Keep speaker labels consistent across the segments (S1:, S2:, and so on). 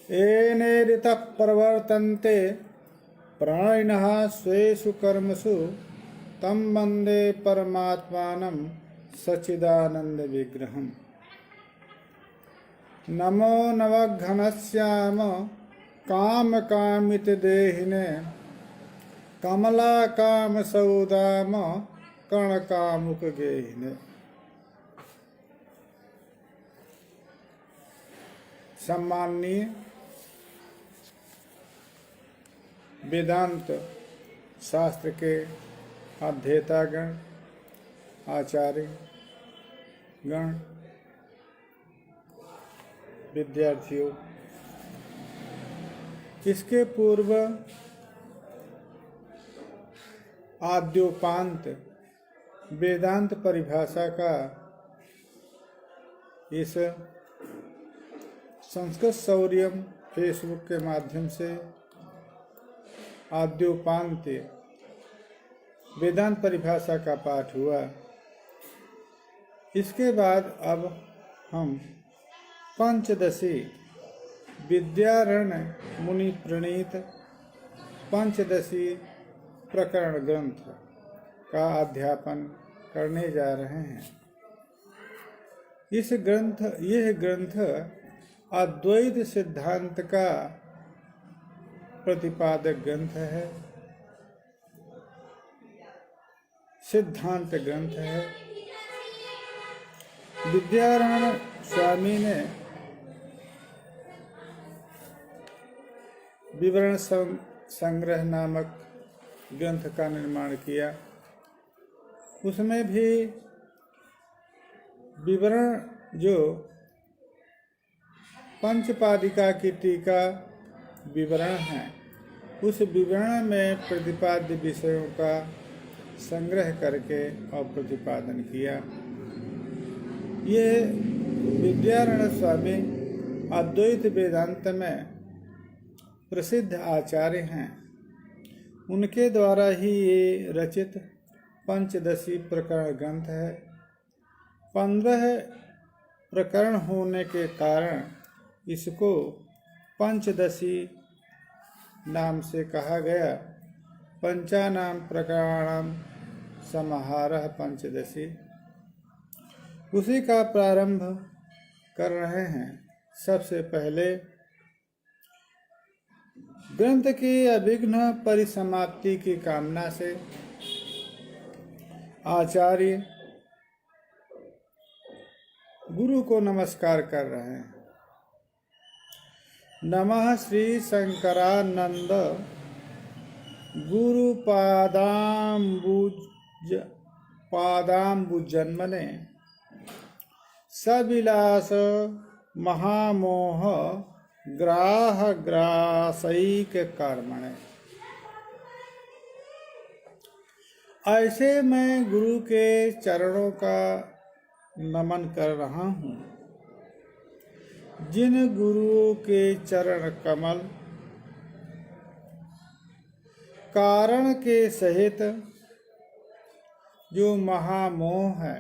S1: येनेरितः प्रवर्तन्ते प्राणिनः स्वेषु कर्मसु तं वन्दे परमात्मानं सच्चिदानंद विग्रहम्। नमो नवघनश्याम काम कामित देहिने कमला काम सौदाम कर्ण कामुक गेहिने। सम्माननीय वेदांत शास्त्र के अध्येतागण, आचार्य गण, विद्यार्थियों, इसके पूर्व आद्योपांत वेदांत परिभाषा का इस संस्कृत शौर्यम फेसबुक के माध्यम से आद्योपांत वेदांत परिभाषा का पाठ हुआ। इसके बाद अब हम पंचदशी विद्यारण्य मुनि प्रणीत पंचदशी प्रकरण ग्रंथ का अध्यापन करने जा रहे हैं। यह ग्रंथ अद्वैत सिद्धांत का प्रतिपादक ग्रंथ है, सिद्धांत ग्रंथ है। विद्यारण्य स्वामी ने विवरण संग्रह नामक ग्रंथ का निर्माण किया। उसमें भी विवरण जो पंचपादिका की टीका विवरण है, उस विवरण में प्रतिपाद्य विषयों का संग्रह करके और प्रतिपादन किया। ये विद्यारण्य स्वामी अद्वैत वेदांत में प्रसिद्ध आचार्य हैं। उनके द्वारा ही ये रचित पंचदशी प्रकरण ग्रंथ है। 15 प्रकरण होने के कारण इसको पंचदशी नाम से कहा गया। पंचानाम प्रकरणानाम समाहारः पंचदशी। उसी का प्रारंभ कर रहे हैं। सबसे पहले ग्रंथ की अविघ्न परिसमाप्ति की कामना से आचार्य गुरु को नमस्कार कर रहे हैं। नमः श्री शंकरानंद गुरु पादाम्बुजन्मने सविलास महामोह ग्राह ग्रासैक कर्मणे। ऐसे मैं गुरु के चरणों का नमन कर रहा हूँ, जिन गुरुओं के चरण कमल कारण के सहित जो महामोह है,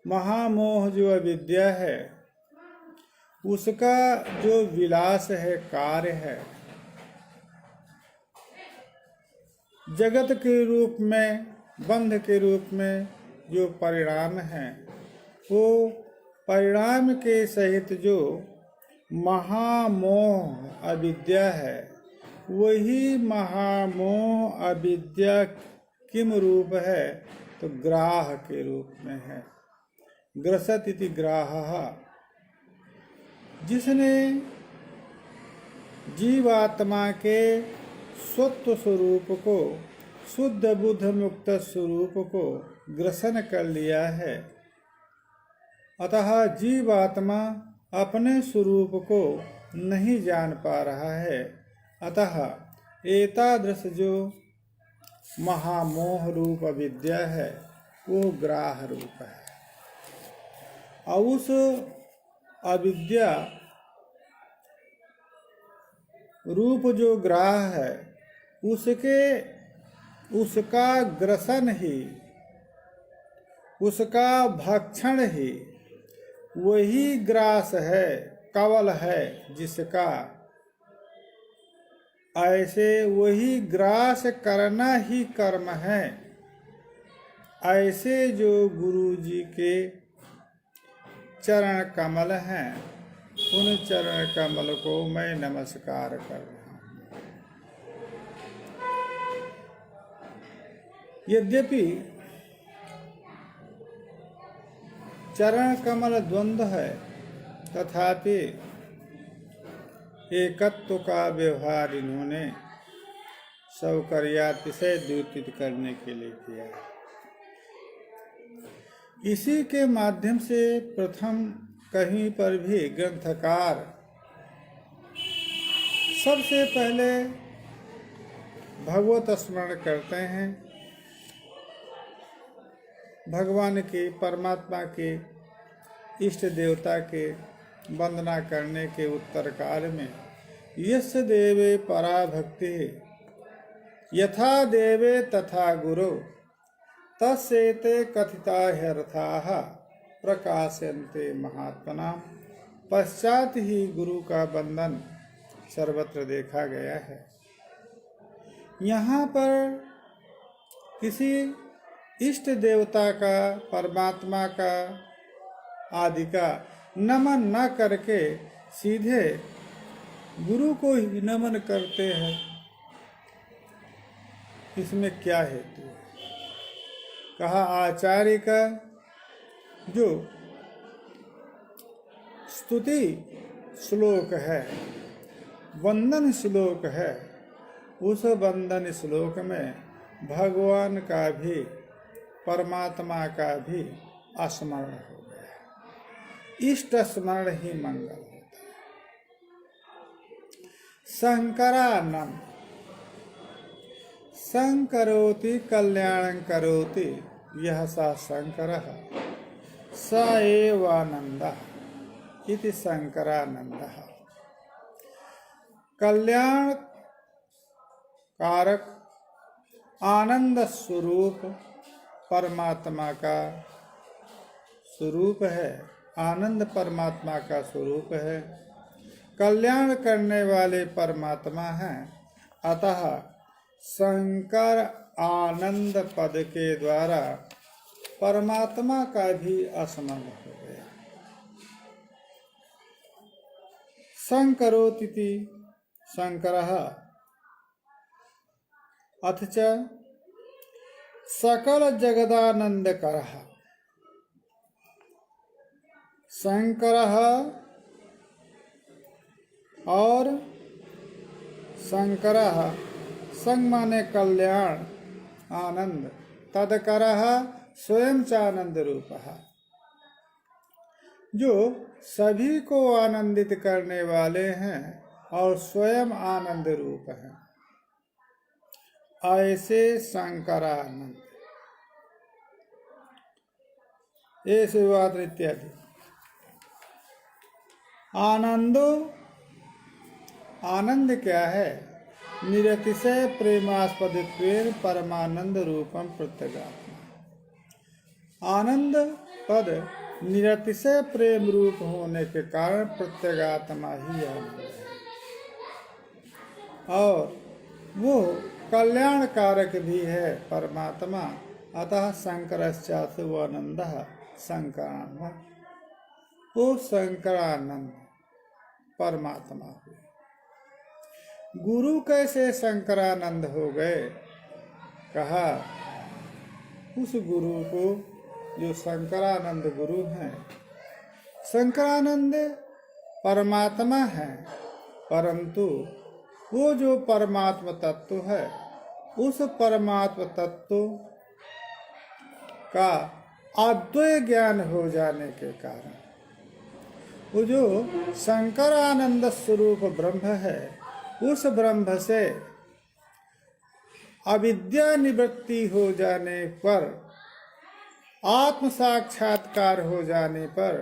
S1: महामोह जो अविद्या है, उसका जो विलास है, कार्य है, जगत के रूप में, बंध के रूप में जो परिणाम है, वो परिणाम के सहित जो महामोह अविद्या है, वही महामोह अविद्या किम रूप है, तो ग्राह के रूप में है। ग्रसत इति ग्राहः। जिसने जीवात्मा के स्वत्व स्वरूप को, शुद्ध बुद्ध मुक्त स्वरूप को ग्रसन कर लिया है, अतः जीवात्मा अपने स्वरूप को नहीं जान पा रहा है। अतः एतादृश जो महामोह रूप अविद्या है, वो ग्राह रूप है। और उस अविद्या रूप जो ग्राह है, उसका ग्रसन ही, उसका भक्षण ही वही ग्रास है, कवल है जिसका, ऐसे वही ग्रास करना ही कर्म है। ऐसे जो गुरु जी के चरण कमल हैं, उन चरण कमल को मैं नमस्कार कर रहा हूँ। यद्यपि चरण कमल द्वंद्व है, तथापि एकत्व का व्यवहार इन्होंने सौकर्यातिशय द्योतित करने के लिए किया है। इसी के माध्यम से प्रथम कहीं पर भी ग्रंथकार सबसे पहले भगवत स्मरण करते हैं। भगवान के, परमात्मा के, इष्ट देवता के वंदना करने के उत्तर काल में यस्य देवे परा भक्ति यथा देवे तथा गुरु तस्येते कथिता ह्यर्थाः प्रकाशन्ते महात्मना। पश्चात ही गुरु का बंधन सर्वत्र देखा गया है। यहाँ पर किसी इष्ट देवता का, परमात्मा का आदि का नमन न करके सीधे गुरु को ही नमन करते हैं। इसमें क्या हेतु है? कहा आचार्य का जो स्तुति श्लोक है, वंदन श्लोक है, उस वंदन श्लोक में भगवान का भी, परमात्मा का भी स्मरण हो गया। इष्ट स्मरण ही मंगल होता है। शंकरानंद संकरोति कल्याणं करोति यह सा शंकरः स एव आनंदः इति शंकरानंदः। कल्याण कारक आनंद स्वरूप परमात्मा का स्वरूप है। आनंद परमात्मा का स्वरूप है। कल्याण करने वाले परमात्मा हैं। अतः शंकर आनंद पद के द्वारा परमात्मा का भी स्मरण हो गया। शंकरोति शंकरः अथ च सकल जगदानंदकरः। शंकरः और शंकरः, संग माने कल्याण, आनंद, तदकरः स्वयं च आनंद रूपः, जो सभी को आनंदित करने वाले हैं और स्वयं आनंद रूप हैं। ऐसे शंकरानंद, ऐसे बात इत्यादि। आनंदो, आनंद क्या है? निरतिशय प्रेमास्पदत्वेन परमानंद रूपम प्रत्यगात्मा। आनंद पद निरतिशय प्रेम रूप होने के कारण प्रत्यगात्मा ही आनंद है और वो कल्याण कारक भी है परमात्मा। अतः शंकरश्चासु आनंदः शंकरानंद। वो शंकरानंद परमात्मा हुए। गुरु कैसे शंकरानंद हो गए? कहा उस गुरु को जो शंकरानंद गुरु हैं। शंकरानंद परमात्मा है, परंतु वो जो परमात्म तत्व है, उस परमात्म तत्व का अद्वय ज्ञान हो जाने के कारण वो जो शंकरानंद स्वरूप ब्रह्म है, उस ब्रह्म से अविद्या निवृत्ति हो जाने पर, आत्म साक्षात्कार हो जाने पर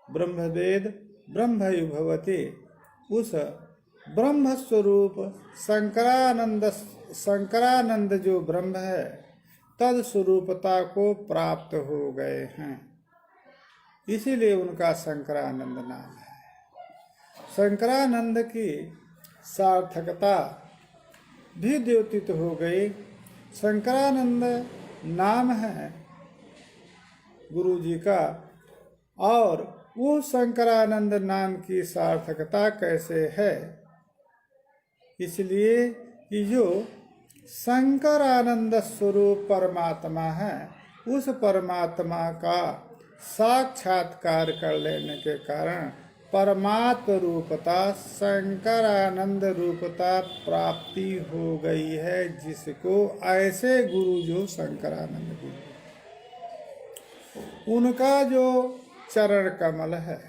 S1: ब्रह्मवेद ब्रह्मयु भवति, उस ब्रह्म स्वरूप शंकरानंद जो ब्रह्म है, तद स्वरूपता को प्राप्त हो गए हैं। इसीलिए उनका शंकरानंद नाम है। शंकरानंद की सार्थकता भी द्योतित हो गई। शंकरानंद नाम है गुरु जी का, और वो शंकरानंद नाम की सार्थकता कैसे है? इसलिए कि जो शंकरानंद स्वरूप परमात्मा है, उस परमात्मा का साक्षात्कार कर लेने के कारण परमात्म रूपता, शंकरानंद रूपता प्राप्ति हो गई है, जिसको ऐसे गुरु जो शंकरानंद गुरु, उनका जो चरण कमल है,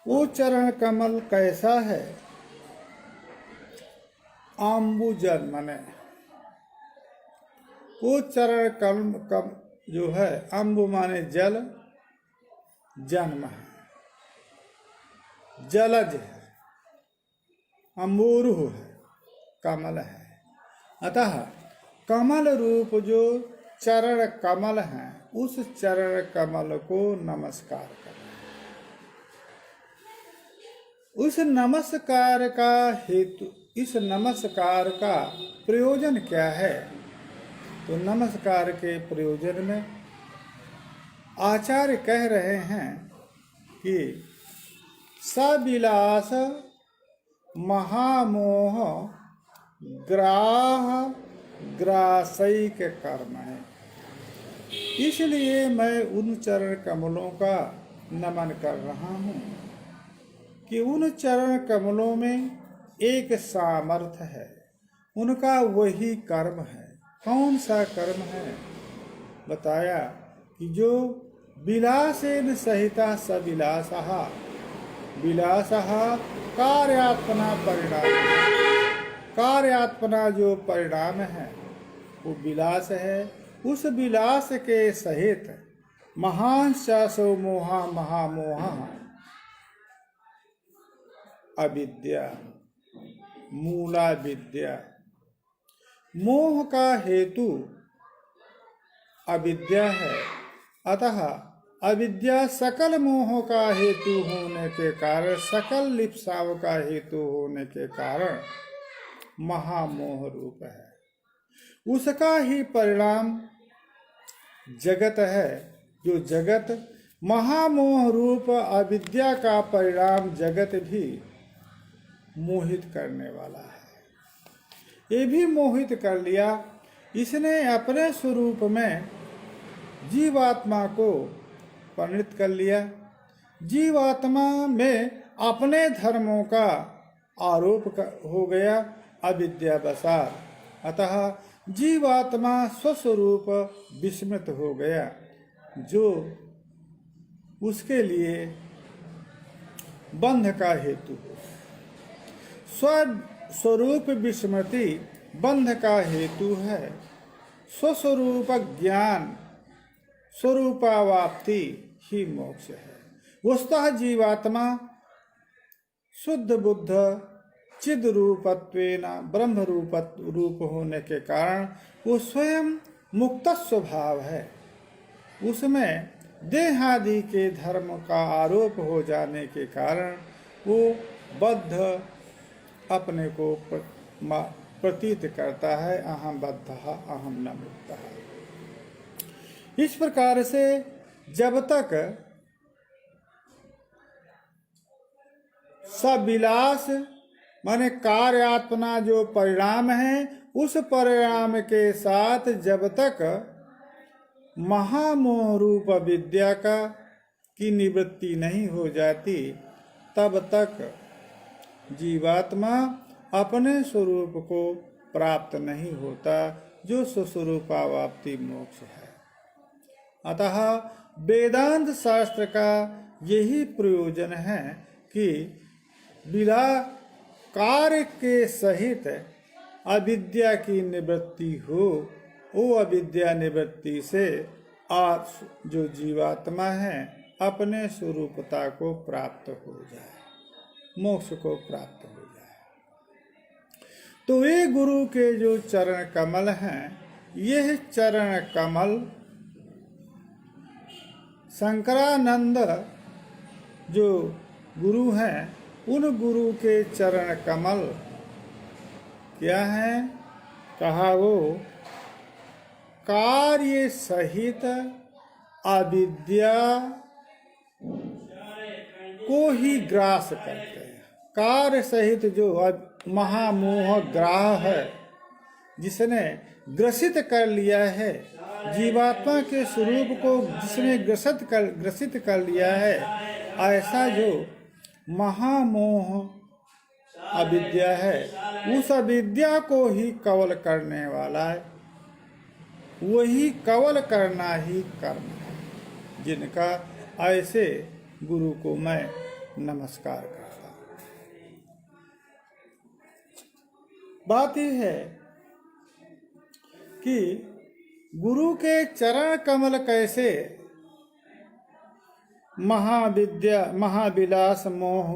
S1: वो चरण कमल कैसा है? आम्बुजन मने वो चरण कम जो है, अम्बु माने जल, जन्म है, जलज है, अम्बुरु है, कमल है। अतः कमल रूप जो चरण कमल है, उस चरण कमल को नमस्कार करें। उस नमस्कार का हेतु, इस नमस्कार का प्रयोजन क्या है? तो नमस्कार के प्रयोजन में आचार्य कह रहे हैं कि सविलास महामोह ग्राह ग्रासैक कर्म है। इसलिए मैं उन चरण कमलों का नमन कर रहा हूँ कि उन चरण कमलों में एक सामर्थ्य है, उनका वही कर्म है। कौन सा कर्म है? बताया कि जो विलासेन सहिता सविलासः, विलासः कार्यात्मना परिणाम, कार्यात्मना जो परिणाम है वो विलास है। उस विलास के सहित महान शासो मोहा महामोहा अविद्या, मूला विद्या, मोह का हेतु अविद्या है। अतः अविद्या सकल मोह का हेतु होने के कारण, सकल लिप्साव का हेतु होने के कारण महामोह रूप है। उसका ही परिणाम जगत है। जो जगत महामोह रूप अविद्या का परिणाम जगत भी मोहित करने वाला है। ये भी मोहित कर लिया। इसने अपने स्वरूप में जीवात्मा को परिणित कर लिया। जीवात्मा में अपने धर्मों का आरोप हो गया, अविद्या बसार। अतः जीवात्मा स्वस्वरूप विस्मृत हो गया, जो उसके लिए बंध का हेतु। स्वस्वरूप विस्मृति बंध का हेतु है। स्वस्वरूप ज्ञान, स्वरूपावाप्ति ही मोक्ष है। वस्तुतः जीवात्मा शुद्ध बुद्ध चिद रूपत्वेन ब्रह्म रूप होने के कारण वो स्वयं मुक्त स्वभाव है। उसमें देहादि के धर्म का आरोप हो जाने के कारण वो बद्ध अपने को प्रतीत करता है, अहम बद्धः अहम न मुक्तः। इस प्रकार से जब तक सविलास माने कार्यात्मना जो परिणाम है, उस परिणाम के साथ जब तक महामोह रूप विद्या की निवृत्ति नहीं हो जाती, तब तक जीवात्मा अपने स्वरूप को प्राप्त नहीं होता, जो स्वस्वरूपावाप्ति मोक्ष है। अतः वेदांत शास्त्र का यही प्रयोजन है कि बिना कार्य के सहित अविद्या की निवृत्ति हो। वो अविद्या निवृत्ति से आज जो जीवात्मा है अपने स्वरूपता को प्राप्त हो जाए, मोक्ष को प्राप्त हो जाए। तो ये गुरु के जो चरण कमल हैं, यह चरण कमल शंकरानंद जो गुरु हैं, उन गुरु के चरण कमल क्या हैं? कहा वो कार्य सहित अविद्या को ही ग्रास करते हैं। कार्य सहित जो महामोह ग्राह है, जिसने ग्रसित कर लिया है जीवात्मा के स्वरूप को, जिसने ग्रसित कर लिया है, ऐसा जो महामोह अविद्या है, उस अविद्या को ही कवल करने वाला है। वही कवल करना ही कर्म है, जिनका ऐसे गुरु को मैं नमस्कार करता हूँ। बात यह है कि गुरु के चरण कमल कैसे महाविलास मोह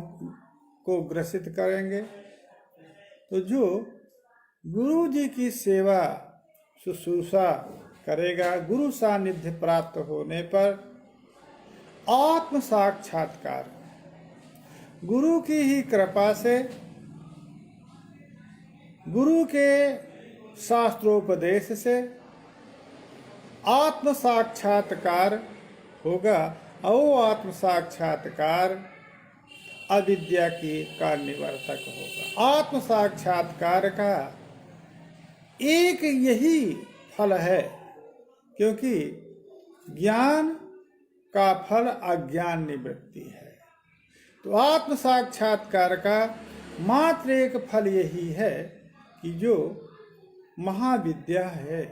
S1: को ग्रसित करेंगे। तो जो गुरु जी की सेवा शुश्रूषा करेगा, गुरु सानिध्य प्राप्त होने पर आत्म साक्षात्कार, गुरु की ही कृपा से, गुरु के शास्त्रोपदेश से आत्म साक्षात्कार होगा। और आत्म साक्षात्कार अविद्या का निवर्तक होगा। आत्म साक्षात्कार का एक यही फल है, क्योंकि ज्ञान का फल अज्ञान निवृत्ति है। तो आत्म साक्षात्कार का मात्र एक फल यही है कि जो महाविद्या है,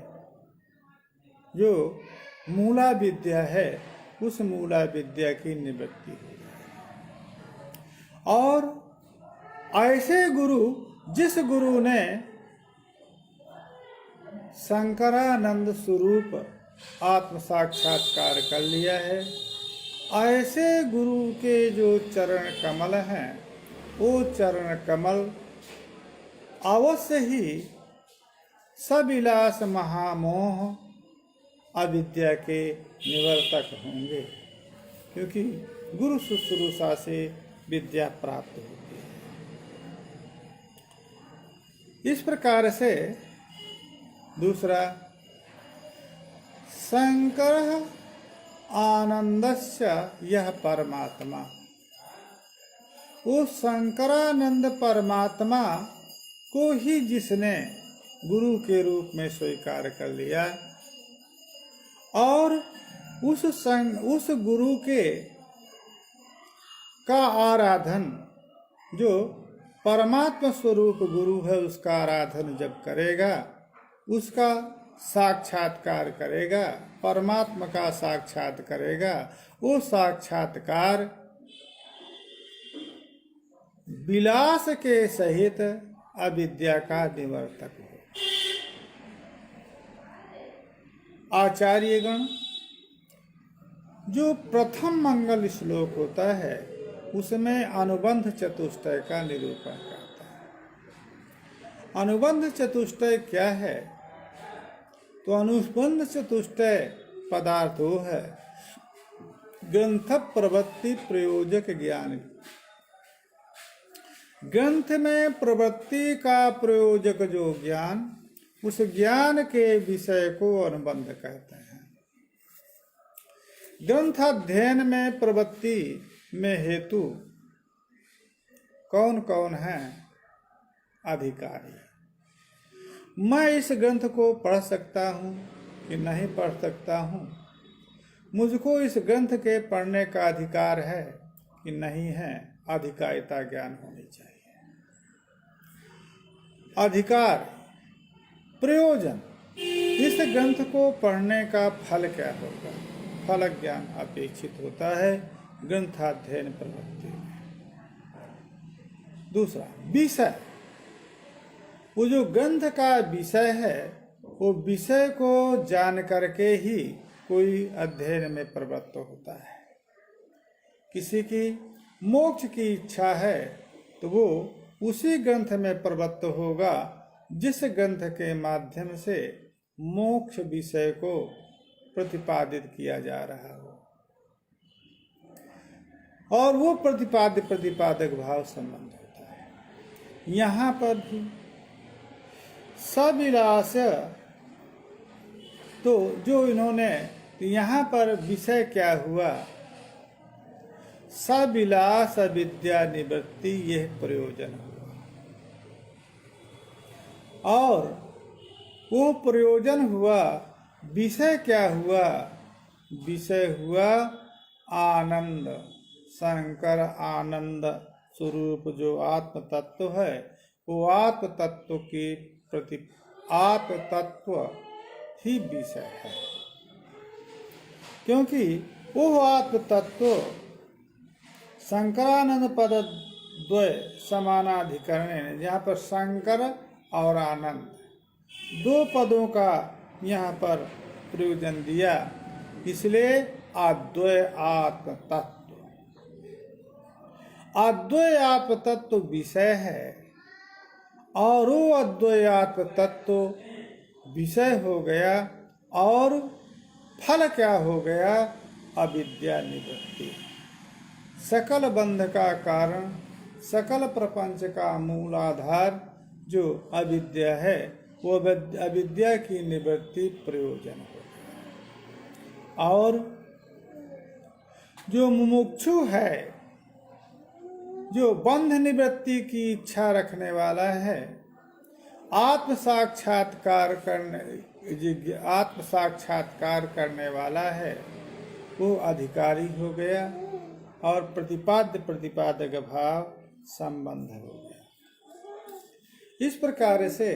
S1: जो मूला विद्या है, उस मूला विद्या की निवृत्ति हो जाए। और ऐसे गुरु, जिस गुरु ने शंकरानंद स्वरूप आत्म साक्षात्कार कर लिया है, ऐसे गुरु के जो चरण कमल हैं, वो चरण कमल अवश्य ही सविलास महामोह अविद्या के निवर्तक होंगे, क्योंकि गुरु शुश्रूषा से विद्या प्राप्त होती है। इस प्रकार से दूसरा, शंकर आनंदस्य यह परमात्मा, उस शंकरानंद परमात्मा को ही जिसने गुरु के रूप में स्वीकार कर लिया, और उस गुरु के का आराधन, जो परमात्मा स्वरूप गुरु है, उसका आराधन जब करेगा, उसका साक्षात्कार करेगा, परमात्मा का साक्षात करेगा, वो साक्षात्कार विलास के सहित अविद्या का निवर्तक हो। आचार्यगण जो प्रथम मंगल श्लोक होता है, उसमें अनुबंध चतुष्टय का निरूपण करता है। अनुबंध चतुष्टय क्या है? तो अनुबंध चतुष्टय पदार्थ वो है ग्रंथ प्रवृत्ति प्रयोजक ज्ञान। ग्रंथ में प्रवृत्ति का प्रयोजक जो ज्ञान, उस ज्ञान के विषय को अनुबंध कहते हैं। ग्रंथ अध्ययन में प्रवृत्ति में हेतु कौन कौन है? अधिकारी। मैं इस ग्रंथ को पढ़ सकता हूँ कि नहीं पढ़ सकता हूँ, मुझको इस ग्रंथ के पढ़ने का अधिकार है कि नहीं है, अधिकारिता ज्ञान होनी चाहिए। अधिकार, प्रयोजन, इस ग्रंथ को पढ़ने का फल क्या होगा, फल ज्ञान अपेक्षित होता है ग्रंथाध्ययन प्रवृत्ति में। दूसरा, विषय, वो जो ग्रंथ का विषय है, वो विषय को जान करके ही कोई अध्ययन में प्रवृत्त होता है। किसी की मोक्ष की इच्छा है तो वो उसी ग्रंथ में प्रवृत्त होगा जिस ग्रंथ के माध्यम से मोक्ष विषय को प्रतिपादित किया जा रहा हो। और वो प्रतिपाद्य प्रतिपादक भाव संबंध होता है। यहाँ पर भी सविलास, तो जो इन्होंने, यहाँ पर विषय क्या हुआ, सविलास विद्या निवृत्ति, यह प्रयोजन हुआ। और वो प्रयोजन हुआ, विषय क्या हुआ, विषय हुआ आनंद, शंकर आनंद स्वरूप जो आत्म तत्व है, वो आत्म तत्व के प्रति आत्म तत्व ही विषय है। क्योंकि वो आत्म तत्व शंकरानंद पद द्वय समानाधिकरण, जहाँ पर शंकर और आनंद दो पदों का यहाँ पर प्रयोजन दिया, इसलिए अद्वय आत्म तत्व, अद्वय आत्म तत्व विषय है, और वो अद्वय आत्म तत्व विषय हो गया, और फल क्या हो गया, अविद्या निवृत्ति। सकल बंध का कारण, सकल प्रपंच का मूल आधार जो अविद्या है, वो अविद्या की निवृत्ति प्रयोजन हो गया। और जो मुमुक्षु है, जो बंध निवृत्ति की इच्छा रखने वाला है, आत्म साक्षात्कार करने वाला है, वो अधिकारी हो गया, और प्रतिपाद्य प्रतिपादक भाव संबंध हो गया। इस प्रकार से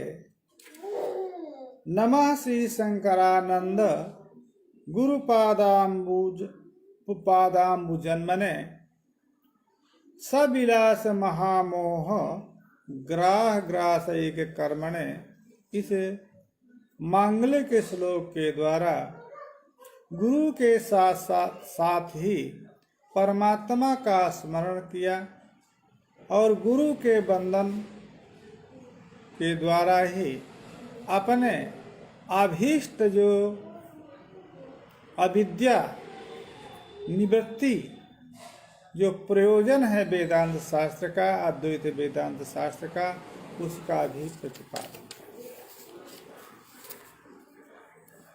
S1: नमः श्री शंकरानंद गुरुपादाम्बुजन्मने सविलास महामोह ग्राह ग्रासयिक कर्मणे, इस मांगलिक श्लोक के द्वारा गुरु के साथ ही परमात्मा का स्मरण किया, और गुरु के बंधन के द्वारा ही अपने अभीष्ट जो अविद्या निवृत्ति, जो प्रयोजन है वेदांत शास्त्र का, अद्वैत वेदांत शास्त्र का, उसका भी प्रतिपादन।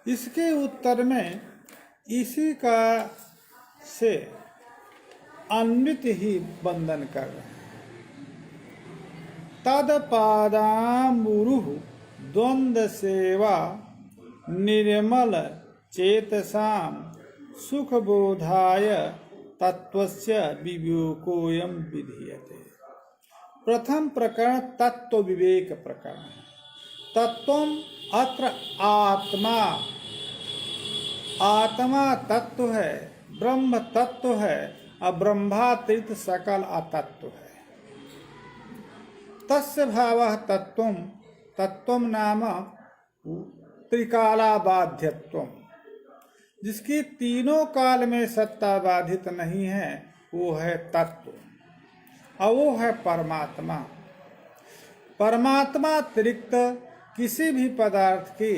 S1: इसके उत्तर में इसी का से अन्वित ही बंधन कर रहे हैं। तद पादाम्बुरुः द्वंद्व सेवा निर्मल चेतसाम सुख बोधाय तत्वस्य विवेकोयम विधीयते। प्रथम प्रकरण तत्व विवेक प्रकरण है। तत्वम अत्र आत्मा, आत्मा तत्व है, ब्रह्म तत्व है, अब्रह्मातीत सकल अतत्व है। तस्य भावः तत्वम, तत्वम नाम त्रिकालाबाध्यत्वम, जिसकी तीनों काल में सत्ता बाधित नहीं है, वो है तत्व, और वो है परमात्मा। परमात्मा अतिरिक्त किसी भी पदार्थ की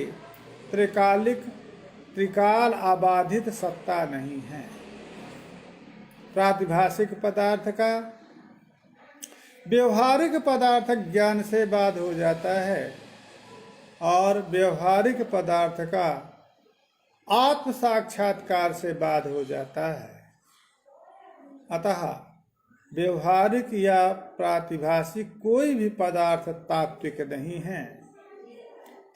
S1: त्रिकाल अबाधित सत्ता नहीं है। प्रातिभाषिक पदार्थ का व्यवहारिक पदार्थ ज्ञान से बाध हो जाता है, और व्यवहारिक पदार्थ का आत्म साक्षात्कार से बाध हो जाता है। अतः व्यवहारिक या प्रातिभाषिक कोई भी पदार्थ तात्विक नहीं है,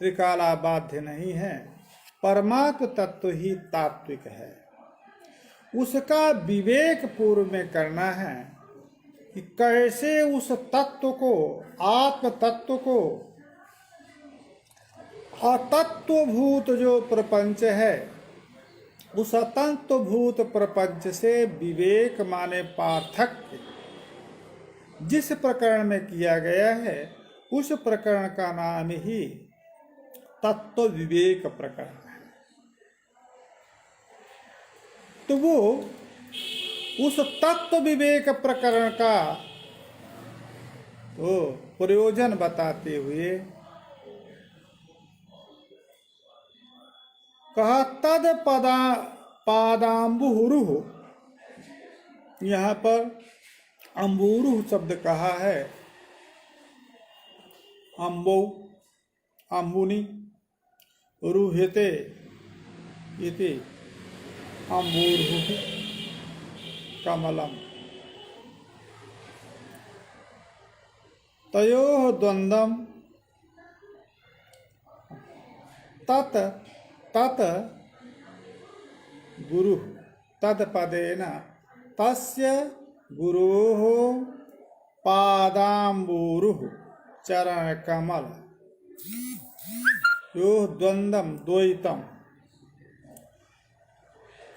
S1: त्रिकालाबाध्य नहीं है। परमात्म तत्व ही तात्विक है। उसका विवेक पूर्व में करना है कि कैसे उस तत्व को, आत्म तत्व को, अतत्वभूत जो प्रपंच है, उस अतत्वभूत प्रपंच से विवेक माने पार्थक्य जिस प्रकरण में किया गया है, उस प्रकरण का नाम ही तत्व विवेक प्रकरण है। तो वो उस तत्व विवेक प्रकरण का तो प्रयोजन बताते हुए कहा, तद पादाम्बुरुः यहाँ पर अम्बुरुह शब्द कहा है। अम्बो, अम्बुनी, रुह्यते इति अम्बुरुह कमलम। तयोः द्वन्द्वं तत् तत् गुरुः तत्पदेन तस्य गुरोः पादाम्बुरुः चरणकमल यो द्वन्द्वं द्वैतम्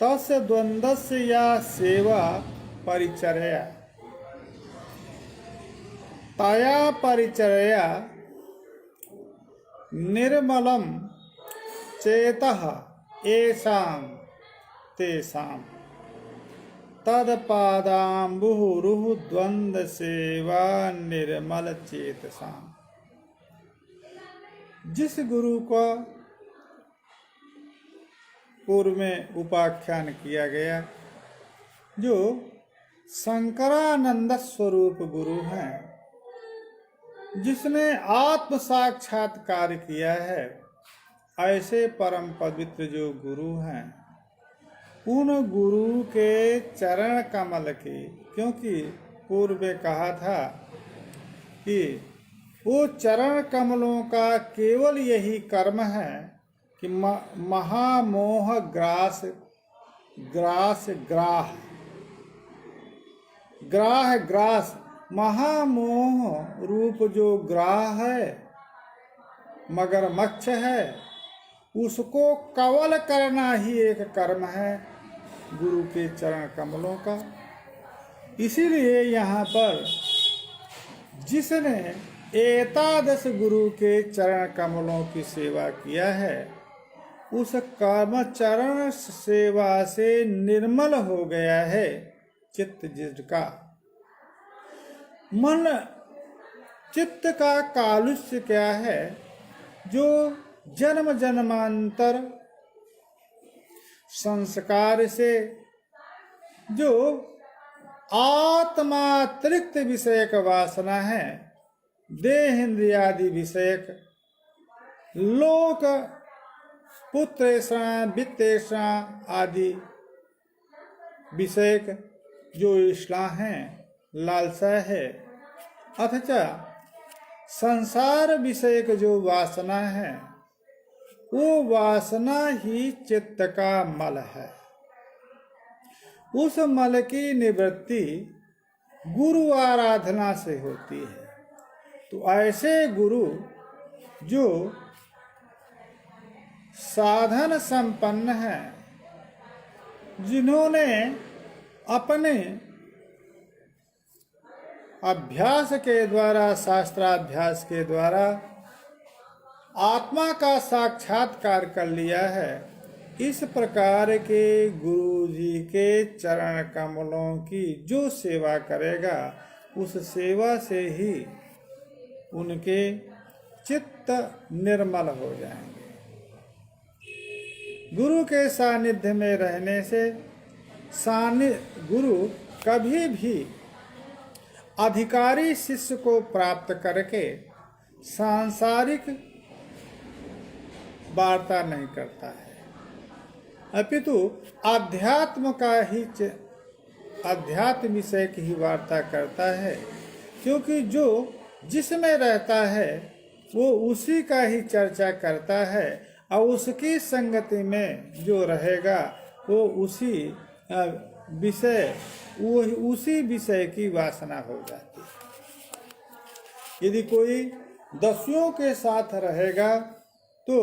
S1: तस्य द्वन्द्वस्य या सेवा परिचर्या तया परिचर्या निर्मलं चेतः येषां तेषां तत्पादाम्बुरुः द्वन्द्व सेवा निर्मल चेतसां। जिस गुरु का पूर्व में उपाख्यान किया गया, जो शंकरानंद स्वरूप गुरु हैं, जिसने आत्म साक्षात्कार किया है, ऐसे परम पवित्र जो गुरु हैं, उन गुरु के चरण कमल की, क्योंकि पूर्व में कहा था कि वो चरण कमलों का केवल यही कर्म है कि महामोह ग्रास ग्रास ग्राह ग्राह ग्रास महामोह रूप जो ग्राह है, मगरमच्छ है, उसको कवल करना ही एक कर्म है गुरु के चरण कमलों का। इसीलिए यहाँ पर जिसने एकादश गुरु के चरण कमलों की सेवा किया है, उस कर्म चरण सेवा से निर्मल हो गया है चित्त जिसका। मन चित्त का कालुष्य क्या है? जो जन्म जन्मांतर संस्कार से जो आत्मातिरिक्त विषयक वासना है, देह इंद्रियादि विषयक, लोक पुत्रेषा वित्तेषा आदि विषयक जो इच्छा है, लालसा है, अथवा संसार विषयक जो वासना है, वो वासना ही चित्त का मल है। उस मल की निवृत्ति गुरु आराधना से होती है। तो ऐसे गुरु जो साधन संपन्न है, जिन्होंने अपने अभ्यास के द्वारा, शास्त्राभ्यास के द्वारा आत्मा का साक्षात्कार कर लिया है, इस प्रकार के गुरु जी के चरण कमलों की जो सेवा करेगा, उस सेवा से ही उनके चित्त निर्मल हो जाएंगे। गुरु के सानिध्य में रहने से गुरु कभी भी अधिकारी शिष्य को प्राप्त करके सांसारिक वार्ता नहीं करता है, अपितु अध्यात्म का ही अध्यात्म विषय की ही वार्ता करता है। क्योंकि जो जिसमें रहता है वो उसी का ही चर्चा करता है, और उसकी संगति में जो रहेगा वो उसी विषय, वो उसी विषय की वासना हो जाती है। यदि कोई दस्युओं के साथ रहेगा तो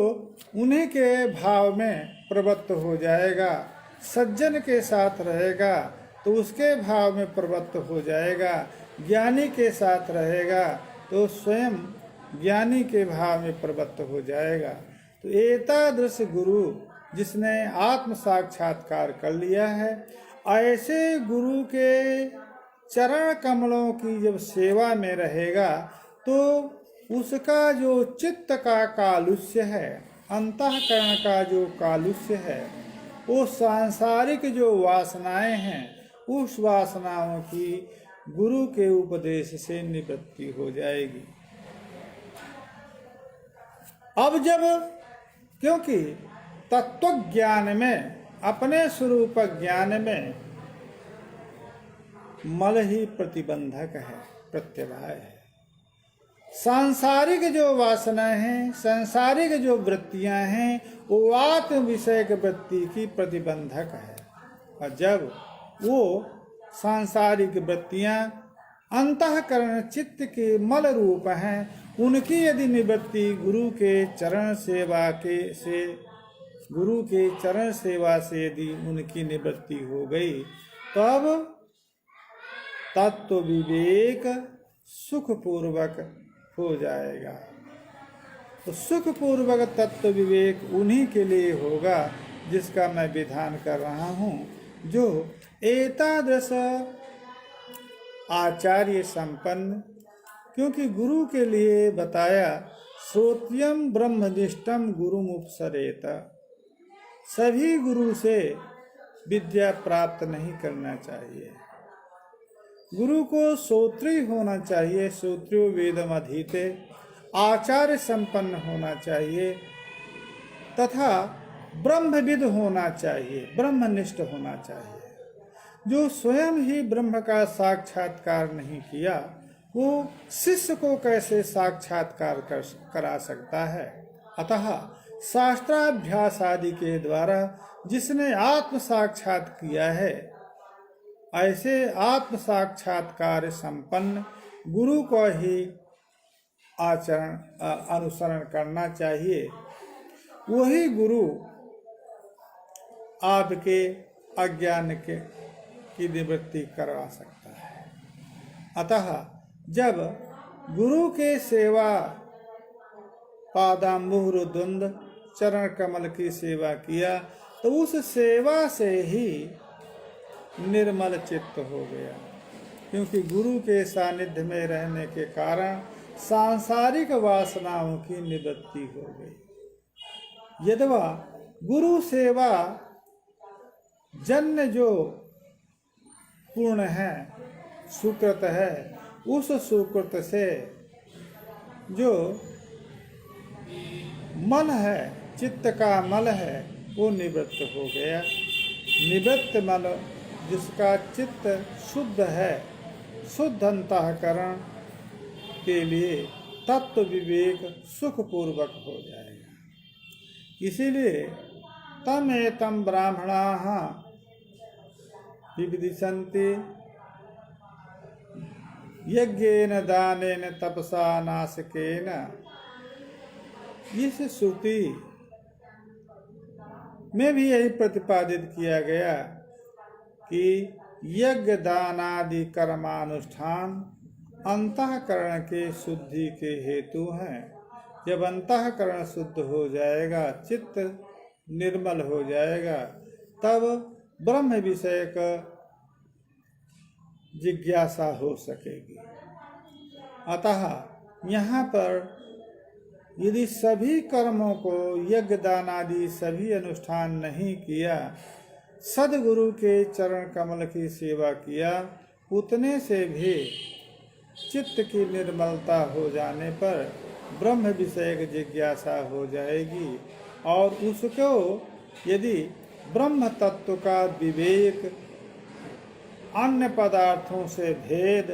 S1: उन्हीं के भाव में प्रवृत्त हो जाएगा, सज्जन के साथ रहेगा तो उसके भाव में प्रवृत्त हो जाएगा, ज्ञानी के साथ रहेगा तो स्वयं ज्ञानी के भाव में प्रवृत्त हो जाएगा। तो एतादृश गुरु जिसने आत्म साक्षात्कार कर लिया है, ऐसे गुरु के चरण कमलों की जब सेवा में रहेगा तो उसका जो चित्त का कालुष्य है, अंतःकरण का जो कालुष्य है, वो सांसारिक जो वासनाएं हैं उस वासनाओं की गुरु के उपदेश से निवृत्ति हो जाएगी। अब जब, क्योंकि तत्व ज्ञान में, अपने स्वरूप ज्ञान में मल ही प्रतिबंधक है, प्रत्यवाय है। सांसारिक जो वासनाएं हैं, सांसारिक जो वृत्तियां हैं, वो आत्म विषयक वृत्ति की प्रतिबंधक है। और जब वो सांसारिक वृत्तियां अंतःकरण चित्त के मल रूप हैं, उनकी यदि निवृत्ति गुरु के चरण सेवा से यदि उनकी निवृत्ति हो गई, तब तत्व विवेक सुखपूर्वक हो जाएगा। तो सुखपूर्वक तत्व विवेक उन्हीं के लिए होगा जिसका मैं विधान कर रहा हूँ, जो एतादृश आचार्य संपन्न, क्योंकि गुरु के लिए बताया श्रोत्यम ब्रह्मनिष्ठम गुरुमुपसरेत, सभी गुरु से विद्या प्राप्त नहीं करना चाहिए। गुरु को श्रोत्री होना चाहिए, श्रोत्रियो वेदम अधीते, आचार्य संपन्न होना चाहिए, तथा ब्रह्मविद होना चाहिए, ब्रह्मनिष्ठ होना चाहिए। जो स्वयं ही ब्रह्म का साक्षात्कार नहीं किया, वो शिष्य को कैसे साक्षात्कार करा सकता है। अतः शास्त्राभ्यास आदि के द्वारा जिसने आत्म साक्षात किया है, ऐसे आत्म साक्षात्कार संपन्न गुरु को ही अनुसरण करना चाहिए। वही गुरु आपके अज्ञान की निवृत्ति करवा सकता है। अतः जब गुरु के सेवा पादाम्बुर द्वंद चरण कमल की सेवा किया, तो उस सेवा से ही निर्मल चित्त हो गया, क्योंकि गुरु के सानिध्य में रहने के कारण सांसारिक वासनाओं की निवृत्ति हो गई। यद्वा गुरु सेवा जन्य जो पूर्ण है, सुकृत है, उस सुकृत से जो मल है, चित्त का मल है, वो निवृत्त हो गया। निवृत्त मल जिसका चित्त शुद्ध है, शुद्ध अंतःकरण के लिए तत्व विवेक सुखपूर्वक हो जाएगा। इसीलिए तम एतम ब्राह्मणाः विविदिशन्ति यज्ञेन दानेन तपसा नासिकेन। इस श्रुति में भी यही प्रतिपादित किया गया कि यज्ञ दानादि कर्मानुष्ठान अंतःकरण के शुद्धि के हेतु हैं। जब अंतःकरण शुद्ध हो जाएगा, चित्त निर्मल हो जाएगा, तब ब्रह्म विषयक जिज्ञासा हो सकेगी। अतः यहाँ पर यदि सभी कर्मों को, यज्ञ दान आदि सभी अनुष्ठान नहीं किया, सदगुरु के चरण कमल की सेवा किया, उतने से भी चित्त की निर्मलता हो जाने पर ब्रह्म विषयक जिज्ञासा हो जाएगी, और उसको यदि ब्रह्म तत्व का विवेक, अन्य पदार्थों से भेद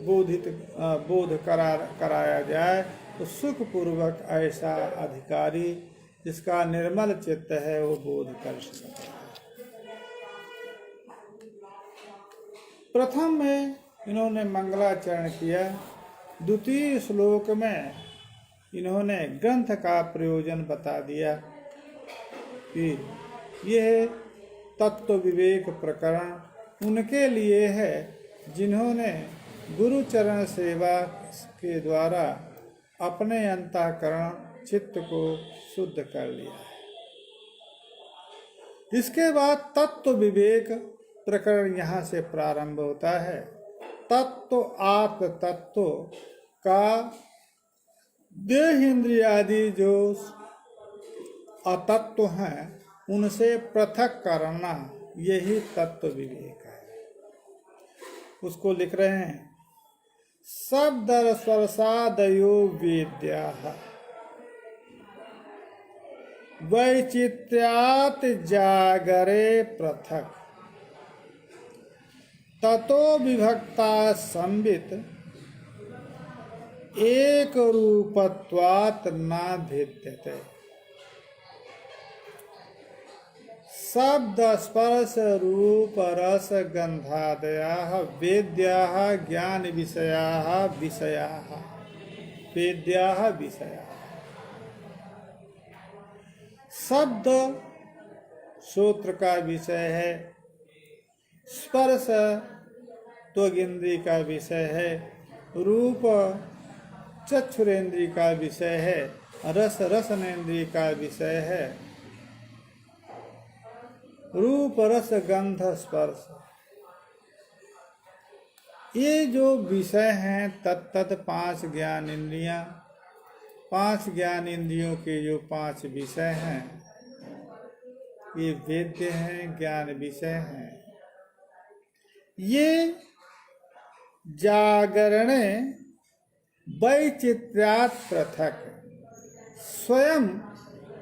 S1: बोध कराया जाए, तो सुखपूर्वक ऐसा अधिकारी जिसका निर्मल चित्त है वो बोध कर सकता है। प्रथम में इन्होंने मंगलाचरण किया, द्वितीय श्लोक में इन्होंने ग्रंथ का प्रयोजन बता दिया कि यह तत्व विवेक प्रकरण उनके लिए है जिन्होंने गुरु चरण सेवा के द्वारा अपने अंतःकरण चित्त को शुद्ध कर लिया है। इसके बाद तत्व विवेक प्रकरण यहाँ से प्रारंभ होता है। तत्व आत्म तत्व का देह इंद्रियादि जो अतत्व हैं उनसे पृथक करना, यही तत्व विवेक है। उसको लिख रहे हैं, शब्द स्पर्शादयो वेद्याः वैचित्र्यात् जागरे पृथक् ततो विभक्ता संवित एक रूपत्वात् न भिद्यते। शब्द स्पर्श रूप रस गंधादयाः वेद्याः ज्ञान विषयाः विषयाः वेद्याः विषयाः। शब्द श्रोत्र का विषय है, स्पर्श त्वगिंद्री का विषय है, रूप चक्षुरेंद्री का विषय है, रस रसनेन्द्रिय का विषय है, रूप रस गंध स्पर्श, ये जो विषय हैं तत्त पांच ज्ञान इंद्रियां, पांच ज्ञान इंद्रियों के जो पांच विषय हैं ये वेद्य हैं, ज्ञान विषय हैं। ये जागरणे वैचित्र्यात् पृथक्, स्वयं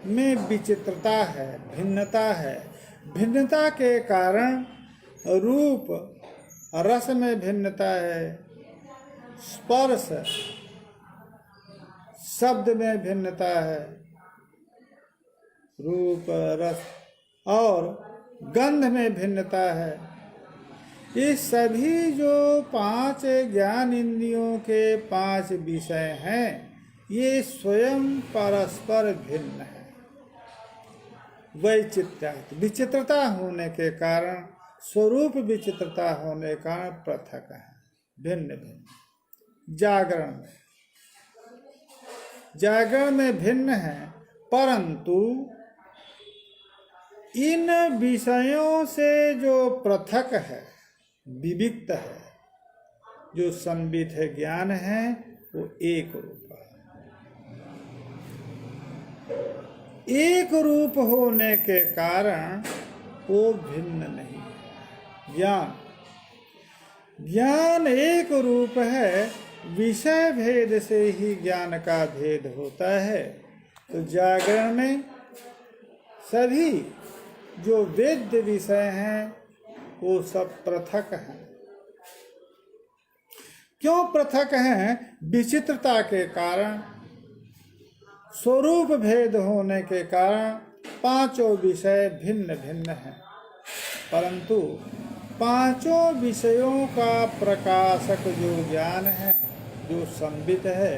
S1: में विचित्रता है, भिन्नता है। भिन्नता के कारण रूप रस में भिन्नता है, स्पर्श शब्द में भिन्नता है, रूप रस और गंध में भिन्नता है। ये सभी जो पांच ज्ञान इंद्रियों के पांच विषय हैं ये स्वयं परस्पर भिन्न है। वैचित्र्यात् विचित्रता होने के कारण, स्वरूप विचित्रता होने के कारण पृथक है, भिन्न भिन्न। जागरण में भिन्न है, परंतु इन विषयों से जो पृथक है, विविक्त है, जो संबित है ज्ञान है, वो एक रूप है। एक रूप होने के कारण वो भिन्न नहीं है। ज्ञान एक रूप है, विषय भेद से ही ज्ञान का भेद होता है। तो जागरण में सभी जो वेद्य विषय हैं वो सब पृथक हैं। क्यों पृथक हैं? विचित्रता के कारण, स्वरूप भेद होने के कारण पांचों विषय भिन्न भिन्न हैं, परंतु पांचों विषयों का प्रकाशक जो ज्ञान है, जो संबित है,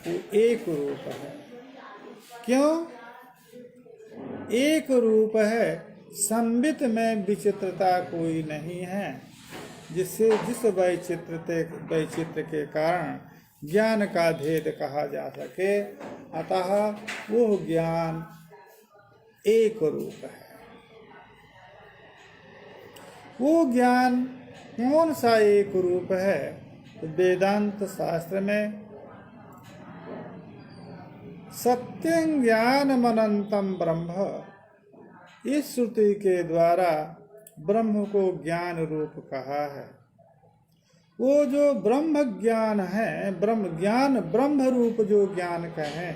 S1: वो एक रूप है। क्यों एक रूप है? संबित में विचित्रता कोई नहीं है, जिससे जिस वैचित्र के कारण ज्ञान का भेद कहा जा सके, अतः वो ज्ञान एक रूप है। वो ज्ञान कौन सा एक रूप है? तो वेदांत शास्त्र में सत्यं ज्ञानमनंतम ब्रह्म, इस श्रुति के द्वारा ब्रह्म को ज्ञान रूप कहा है। वो जो ब्रह्म ज्ञान है, ब्रह्म ज्ञान, ब्रह्म रूप जो ज्ञान कहें,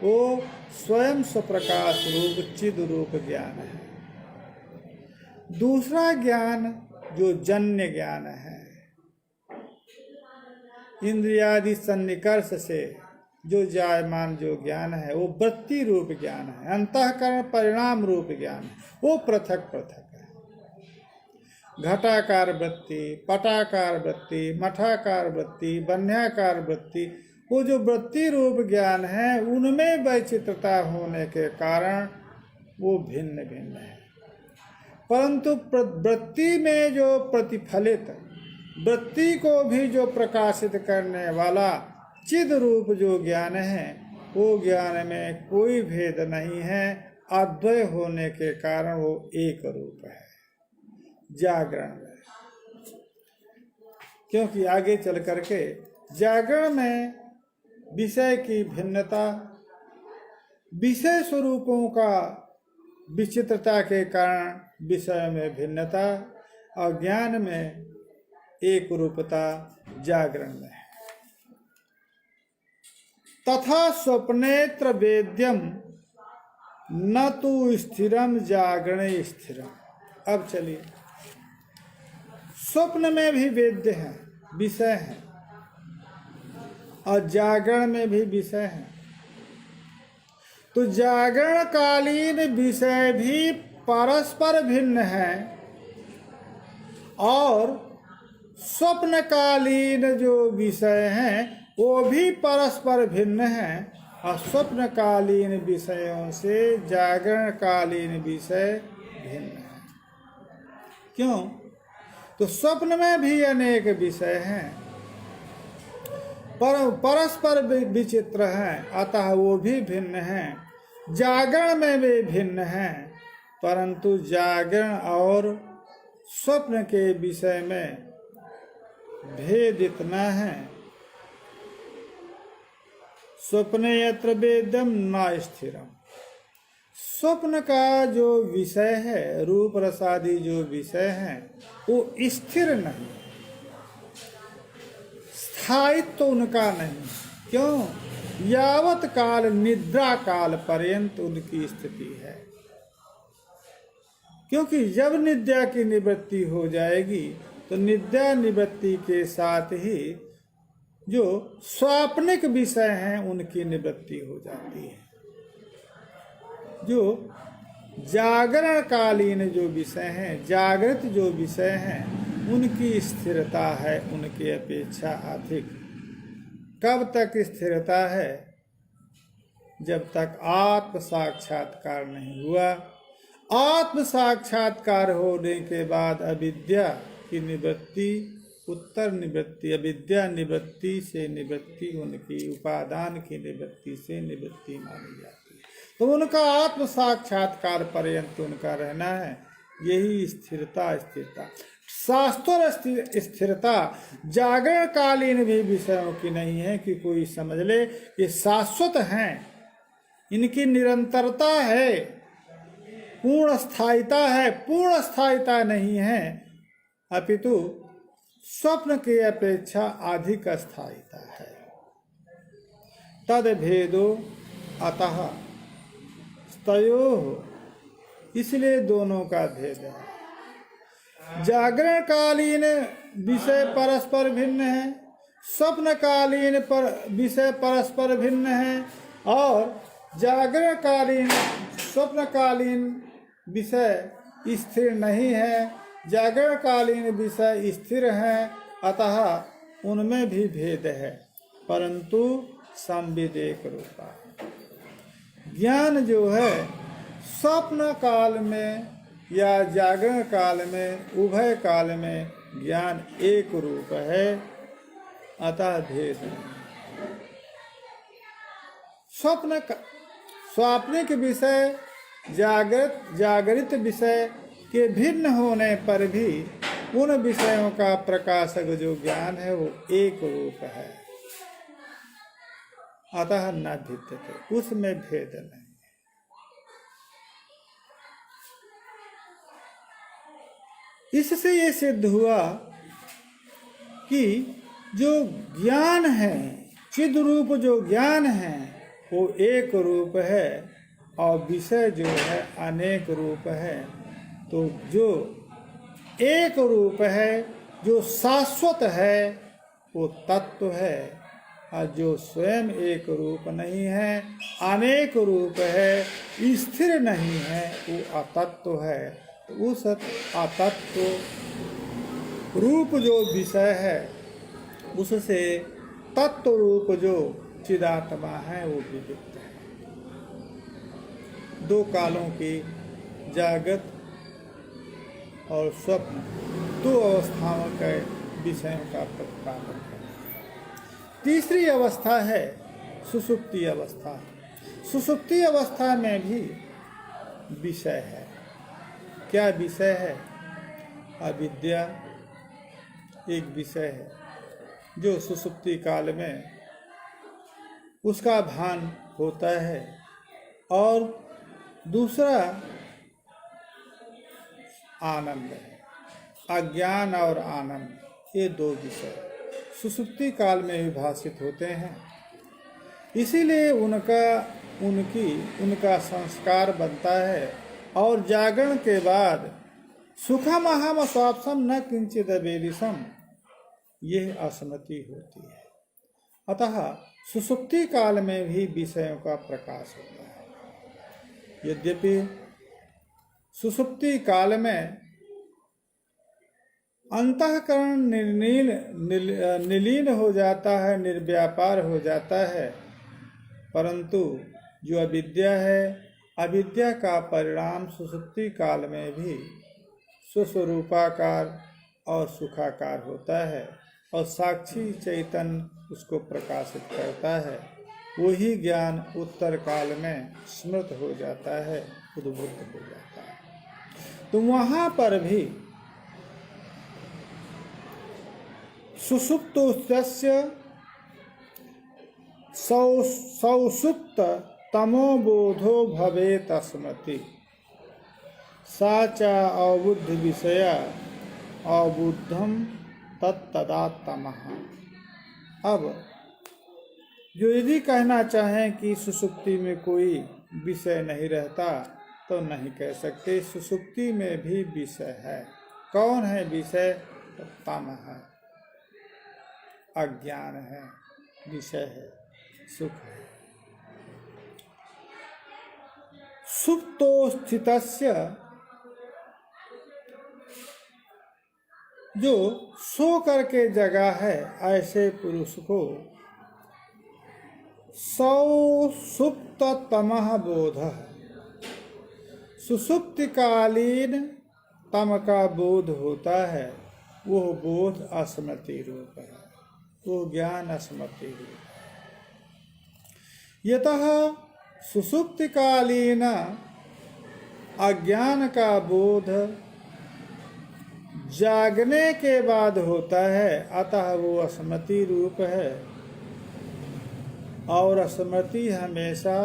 S1: वो स्वयं स्वप्रकाश रूप चिद रूप ज्ञान है। दूसरा ज्ञान जो जन्य ज्ञान है, इंद्रियादि सन्निकर्ष से जो जायमान जो ज्ञान है, वो वृत्ति रूप ज्ञान है, अंतःकरण परिणाम रूप ज्ञान है, वो पृथक पृथक है। घटाकार वृत्ति, पटाकार वृत्ति, मठाकार वृत्ति, बन्याकार वृत्ति, वो जो वृत्ति रूप ज्ञान है, उनमें वैचित्रता होने के कारण वो भिन्न भिन्न है। परंतु वृत्ति में जो प्रतिफलित, वृत्ति को भी जो प्रकाशित करने वाला चिद रूप जो ज्ञान है, वो ज्ञान में कोई भेद नहीं है, अद्वय होने के कारण वो एक रूप है जागरण में। क्योंकि आगे चल करके जागरण में विषय की भिन्नता, विषय स्वरूपों का विचित्रता के कारण विषय में भिन्नता, और ज्ञान में एक रूपता जागरण में है। तथा स्वप्नेत्र वेद्यम न तो स्थिरम जागरण स्थिरम। अब चलिए, स्वप्न में भी वेद्य है, विषय है, और जागरण में भी विषय है। तो जागरण कालीन विषय भी परस्पर भिन्न है और स्वप्नकालीन जो विषय हैं वो भी परस्पर भिन्न है। और स्वप्नकालीन विषयों से जागरणकालीन विषय भिन्न है। क्यों? तो स्वप्न में भी अनेक विषय हैं, परस्पर विचित्र हैं, अतः वो भी भिन्न हैं। जागरण में भी भिन्न हैं, परंतु जागरण और स्वप्न के विषय में भेद इतना है, स्वप्ने यत्र वेद्यम न स्थिरम। स्वप्न का जो विषय है, रूप रसादि जो विषय है, वो स्थिर नहीं, स्थायित्व तो उनका नहीं। क्यों? यावत काल निद्रा काल पर्यंत उनकी स्थिति है। क्योंकि जब निद्रा की निवृत्ति हो जाएगी तो निद्रा निवृत्ति के साथ ही जो स्वाप्निक विषय हैं उनकी निवृत्ति हो जाती है। जो जागरण कालीन जो विषय हैं, जागृत जो विषय हैं, उनकी स्थिरता है उनकी अपेक्षा अधिक। कब तक स्थिरता है? जब तक आत्म साक्षात्कार नहीं हुआ। आत्म साक्षात्कार होने के बाद अविद्या की निवृत्ति, उत्तर निवृत्ति, अविद्या निवृत्ति से निवृत्ति, उनकी उपादान की निवृत्ति से निवृत्ति मानी जाती है। तो उनका आत्म साक्षात्कार पर्यंत उनका रहना है। यही स्थिरता शास्त्र स्थिरता जागरणकालीन भी विषयों की नहीं है कि कोई समझ ले कि शाश्वत हैं, इनकी निरंतरता है, पूर्ण स्थायिता है। पूर्ण स्थायिता नहीं है, अपितु स्वप्न की अपेक्षा अधिक स्थायिता है। तद भेदो अतः तयोः, इसलिए दोनों का भेद है। जागरणकालीन विषय परस्पर भिन्न है, स्वप्नकालीन पर विषय परस्पर भिन्न है, और जागरणकालीन स्वप्नकालीन विषय स्थिर नहीं है, जागरणकालीन विषय स्थिर हैं। अतः उनमें भी भेद है, परंतु संविदेक रूपा। ज्ञान जो है स्वप्न काल में या जागरण काल में, उभय काल में ज्ञान एक रूप है, अतः भेद नहीं। स्वाप्निक विषय जागृत विषय के भिन्न होने पर भी उन विषयों का प्रकाशक जो ज्ञान है वो एक रूप है, अतः न भिद्यते, उसमें भेद नहीं। इससे ये सिद्ध हुआ कि जो ज्ञान है, चिद रूप जो ज्ञान है वो एक रूप है और विषय जो है अनेक रूप है। तो जो एक रूप है, जो शाश्वत है, वो तत्व है, और जो स्वयं एक रूप नहीं है, अनेक रूप है, स्थिर नहीं है, वो अतत्व है। तो उस अतत्व रूप जो विषय है उससे तत्व रूप जो चिदात्मा है वो विविध है। दो कालों की जागृत और स्वप्न, दो अवस्थाओं के विषयों का प्रतिपादन है। तीसरी अवस्था है सुषुप्ति अवस्था। सुषुप्ति अवस्था में भी विषय है। क्या विषय है? अविद्या एक विषय है जो सुषुप्ति काल में उसका भान होता है, और दूसरा आनंद है, अज्ञान और आनंद। ये दो विषय सुषुप्ति काल में विभाषित होते हैं। इसीलिए उनका संस्कार बनता है और जागरण के बाद सुखम अहम स्वाप्सम न किंचित अबेलिसम, यह असमति होती है। अतः सुषुप्ति काल में भी विषयों का प्रकाश होता है। यद्यपि सुषुप्ति काल में अंतःकरण निलीन हो जाता है, निर्व्यापार हो जाता है, परंतु जो अविद्या है, अविद्या का परिणाम सुषुप्ति काल में भी स्वस्वरूपाकार और सुखाकार होता है और साक्षी चैतन्य उसको प्रकाशित करता है। वही ज्ञान उत्तर काल में स्मृत हो जाता है, उद्बुद्ध हो जाता है। तो वहाँ पर भी सुषुप्तोस्य सौसुप्त तमोबोधो भवेत स्मृति सा च अवबुद्धि विषया अवबुद्धम तत्तदा तमः। अब जो यदि कहना चाहें कि सुषुप्ति में कोई विषय नहीं रहता तो नहीं कह सकते। सुषुप्ति में भी विषय है। कौन है विषय? तम है, अज्ञान है, विषय है, सुख है। सुप्तो स्थितस्य, जो सो करके जगा है ऐसे पुरुष को सौसुप्त तमः बोध, सुषुप्तिकालीन तम का बोध होता है। वह बोध अस्मृति रूप है, वो ज्ञान अस्मृति रूप है। यतः सुषुप्तिकालीन अज्ञान का बोध जागने के बाद होता है, अतः वो अस्मृति रूप है। और स्मृति हमेशा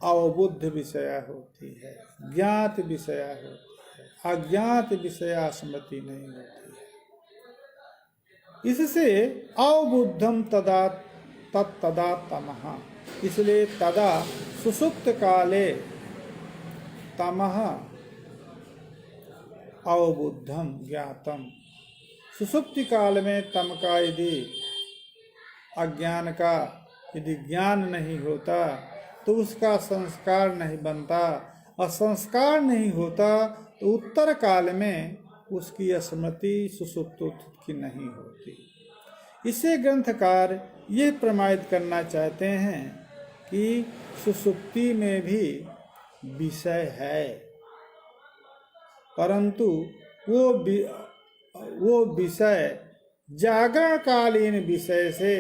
S1: अवबुद्ध विषया होती है, ज्ञात विषया होती है, अज्ञात विषया स्मृति नहीं होती है। इससे अवबुद्धम तदा तत्तदा तमः, इसलिए तदा सुषुप्त काले तमः अवबुद्धम ज्ञातम। सुषुप्ति काल में तम का यदि अज्ञान का यदि ज्ञान नहीं होता तो उसका संस्कार नहीं बनता, और संस्कार नहीं होता तो उत्तर काल में उसकी स्मृति सुषुप्त की नहीं होती। इसे ग्रंथकार ये प्रमाणित करना चाहते हैं कि सुषुप्ति में भी विषय है, परंतु वो विषय जागरणकालीन विषय से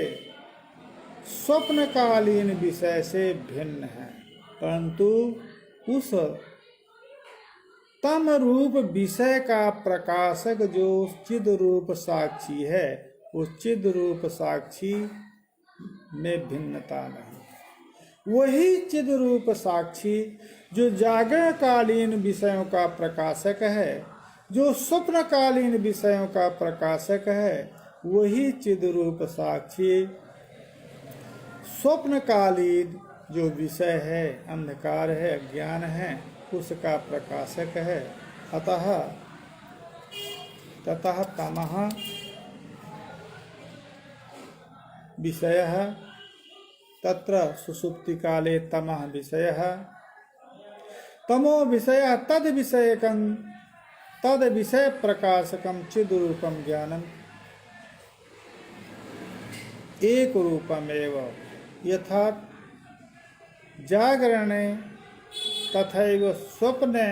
S1: स्वप्नकालीन विषय से भिन्न है। परंतु उस तम रूप विषय का प्रकाशक जो चिद रूप साक्षी है, उस चिद रूप साक्षी में भिन्नता नहीं। वही चिद रूप साक्षी जो जागरणकालीन विषयों का प्रकाशक है, जो स्वप्नकालीन विषयों का प्रकाशक है, वही चिद रूप साक्षी स्वप्नकालीन जो विषय है, अंधकार है, अज्ञान है, उसका प्रकाशक है। अतः ततः तमः विषयः तत्र सुषुप्ति काले तमः विषयः, तमो विषयः तद विषयकं तद विषय प्रकाशकम चिद्रूपम ज्ञानम एक रूपमेव यथा जागरणे तथैव स्वप्ने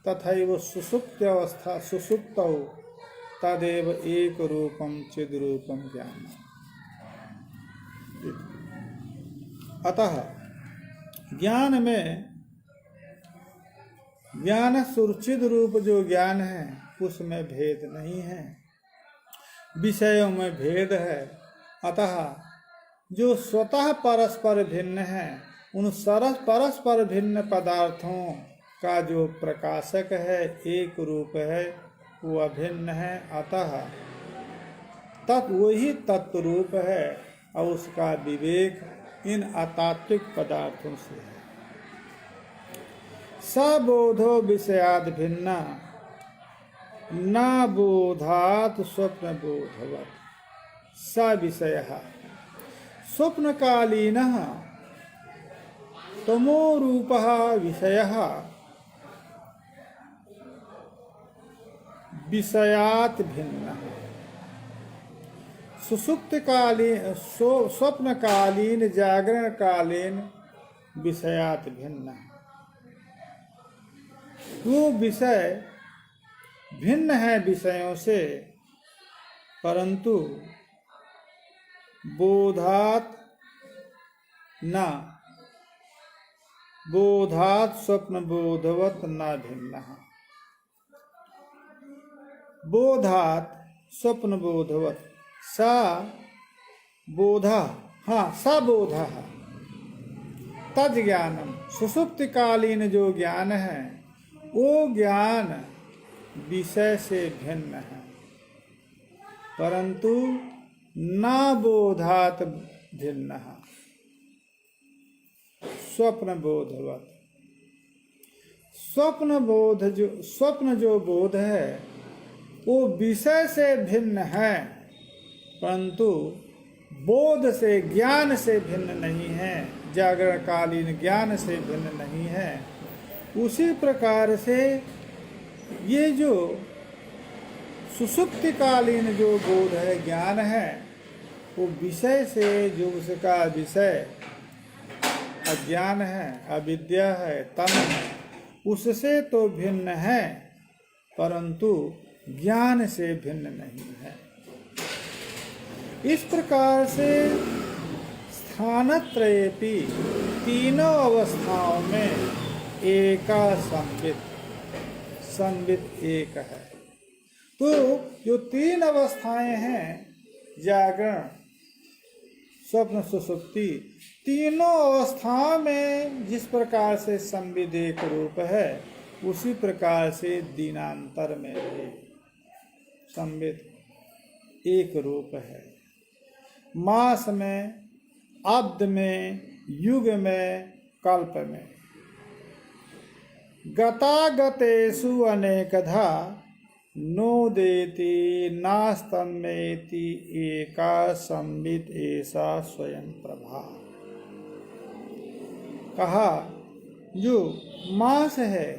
S1: तथैव सुषुप्त्यावस्था सुषुप्तौ तदेव एक रूपम चिद्रूपम ज्ञानम। अतः ज्ञान में ज्ञान सुचिद रूप जो ज्ञान है उसमें भेद नहीं है, विषयों में भेद है। अतः जो स्वतः परस्पर भिन्न है, उन परस्पर भिन्न पदार्थों का जो प्रकाशक है, एक रूप है, वो अभिन्न है। अतः वही तत्व रूप है और उसका विवेक इन अतात्विक पदार्थों से है। सबोधो विषयाद भिन्ना न बोधात स्वप्न बोधवत् स विषयः स्वप्नकालीनः तमोरूपः विषयः विषयात् भिन्नः सुषुप्तकालीन स्वप्नकालीन जागरणकालीन विषयात् भिन्नः। वो विषय भिन्न है विषयों से, परंतु बोधात न बोधात स्वप्न बोधवत न भिन्न। बोधात स्वप्न बोधवत सा बोधा सा बोधा तद ज्ञानम सुषुप्तिकालीन जो ज्ञान है वो ज्ञान विषय से भिन्न है, परंतु न बोधात भिन्न स्वप्न बोधवत। स्वप्न जो बोध है वो विषय से भिन्न है, परंतु बोध से ज्ञान से भिन्न नहीं है, जागरणकालीन ज्ञान से भिन्न नहीं है। उसी प्रकार से ये जो सुषुप्तिकालीन जो बोध है ज्ञान है वो विषय से जो उसका विषय अज्ञान है, अविद्या है, तम है, उससे तो भिन्न है, परंतु ज्ञान से भिन्न नहीं है। इस प्रकार से स्थानत्रयेपि तीनों अवस्थाओं में एका संबित एक है। तो जो तीन अवस्थाएं हैं जागरण स्वप्न सुषुप्ति, तीनों अवस्थाओं में जिस प्रकार से संबित एक रूप है उसी प्रकार से दीनांतर में भी संबित एक रूप है। मास में, अब्द में, युग में, कल्प में गतागतेषु अनेकधा नोदेति नास्तमेति एका संबित ऐसा स्वयं प्रभा। कहा जो मास है,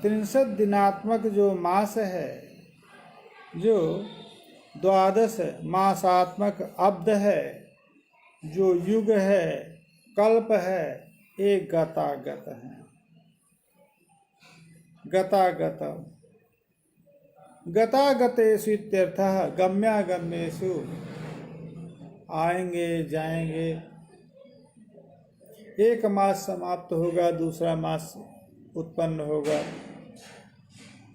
S1: 63 दिनात्मक जो मास है, जो 12 मासात्मक अब्द है, जो युग है, कल्प है, एक गतागत है। गतागतेषु इत्यर्थः गम्यागम्येषु आएंगे जाएंगे। एक मास समाप्त होगा, दूसरा मास उत्पन्न होगा,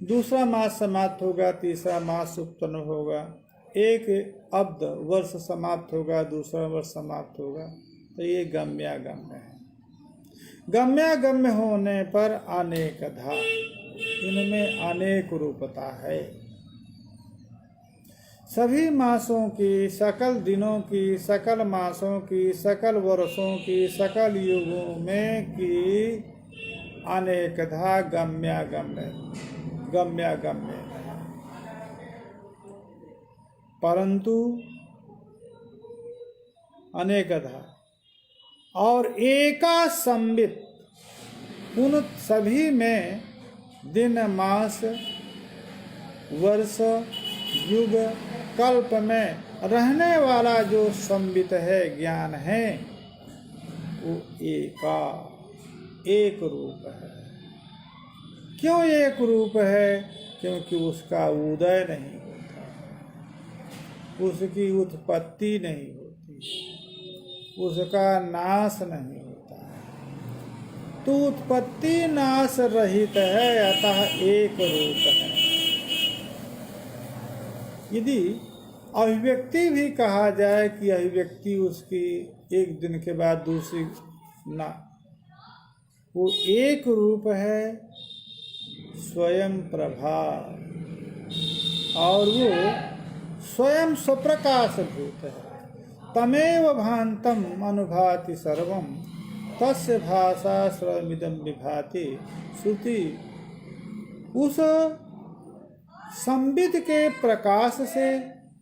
S1: दूसरा मास समाप्त होगा, तीसरा मास उत्पन्न होगा। एक अब्द वर्ष समाप्त होगा, दूसरा वर्ष समाप्त होगा। तो ये गम्यागम्य है। गम्यागम्य होने पर अनेकधा, इनमें अनेक रूपता है। सभी मासों की, सकल दिनों की, सकल मासों की, सकल वर्षों की, सकल युगों में की अनेकधा गम्यागम्य है, परंतु अनेकधा और एका संबित, उन सभी में दिन, मास, वर्ष, युग, कल्प में रहने वाला जो संबित है, ज्ञान है, वो एक रूप है। क्यों एक रूप है? क्योंकि उसका उदय नहीं होता, उसकी उत्पत्ति नहीं होती, उसका नाश नहीं होता। तो उत्पत्ति नाश रहित है, अतः एक रूप है। यदि अभिव्यक्ति भी कहा जाए कि अभिव्यक्ति उसकी एक दिन के बाद दूसरी ना, वो एक रूप है, स्वयं प्रभा, और वो स्वयं स्वप्रकाशभूत है। तमेव भान्तम अनुभाति सर्वम तस्य भाषा सर्वमिदं विभाति। श्रुति उस संविद के प्रकाश से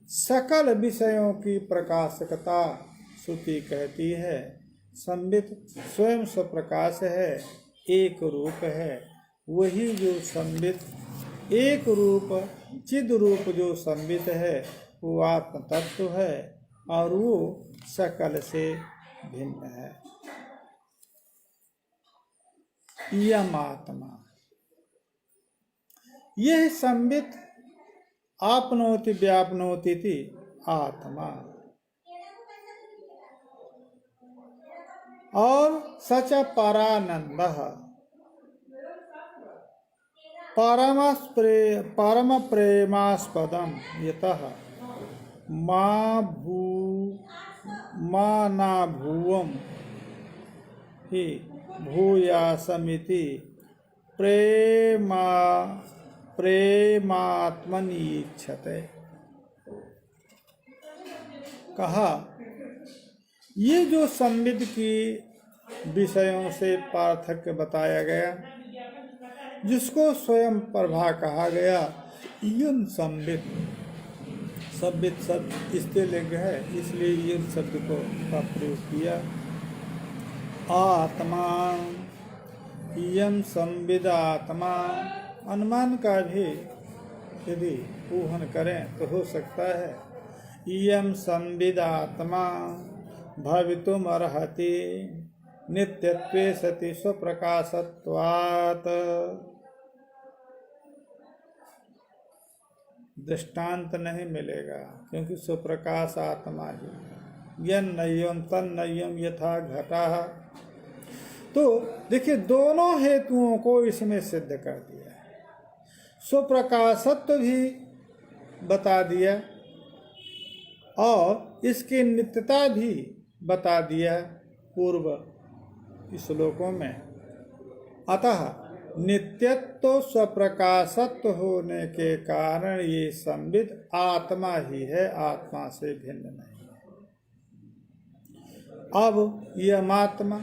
S1: सकल विषयों की प्रकाशकता श्रुति कहती है। संविद स्वयं स्वप्रकाश है, एक रूप है। वही जो संविद एक रूप चिद रूप जो संविद है वो आत्म तत्व है और वो सकल से भिन्न है। यम आत्मा, यह संविद आपनोति व्यापनोति थी आत्मा। और सच परानंद परम प्रेमास्पदम यतः मा ना भुवम ही भूयासमिति प्रेमात्मनि इच्छते। कहा ये जो संविद की विषयों से पार्थक्य बताया गया, जिसको स्वयं प्रभा कहा गया, युन संविद संविद शब्द स्त्रीलिंग है, इसलिए युन शब्द को का प्रयोग किया। आत्मा यम संविद आत्मा, अनुमान का भी यदि ऊहन करें तो हो सकता है। यम संविद आत्मा भवितुम अर्हति नित्यत्वे सति स्वप्रकाशत्वात्। दृष्टांत नहीं मिलेगा क्योंकि स्वप्रकाश आत्मा ही। यन नय्यम तन नय्यम यथा घटा। तो देखिए दोनों हेतुओं को इसमें सिद्ध कर दिया। स्वप्रकाशत्व भी बता दिया और इसकी नित्यता भी बता दिया पूर्व श्लोकों में। अतः नित्यत्व स्वप्रकाशत्व होने के कारण ये संविद आत्मा ही है, आत्मा से भिन्न नहीं है। अब यह आत्मा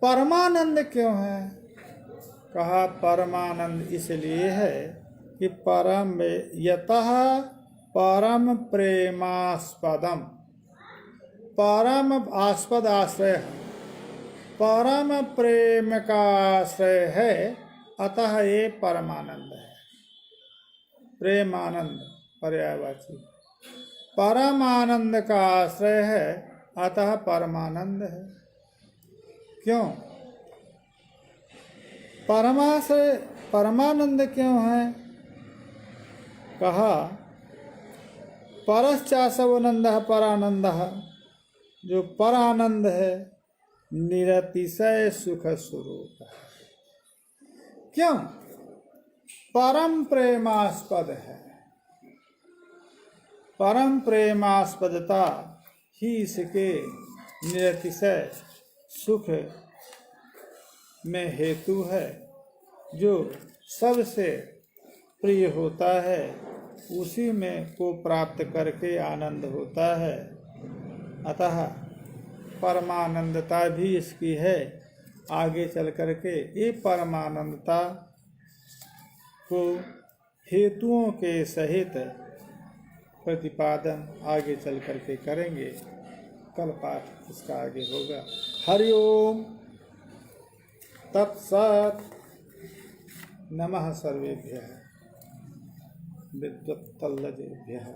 S1: परमानंद क्यों है? कहा परमानंद इसलिए है कि परम यतः परम प्रेमास्पदम, परम आस्पद आश्रय, परम प्रेम का आश्रय है, अतः ये परमानंद है। प्रेमानंद पर्यायवाची, परमानंद का आश्रय है, अतः परमानंद है। क्यों परमाश्रय परमानंद क्यों है? कहा परश्चासवनंद परानंद, जो परानंद है निरतिशय सुख स्वरूप है। क्यों? परम प्रेमास्पद है। परम प्रेमास्पदता ही इसके निरतिशय सुख में हेतु है। जो सबसे प्रिय होता है उसी में को प्राप्त करके आनंद होता है। अतः परमानंदता भी इसकी है। आगे चल करके ये परमानंदता को हेतुओं के सहित प्रतिपादन आगे चल करके करेंगे। कल पाठ इसका आगे होगा। हरिओम तत्सत्। नमः सर्वेभ्यः विद्वत्तल्लजेभ्यः।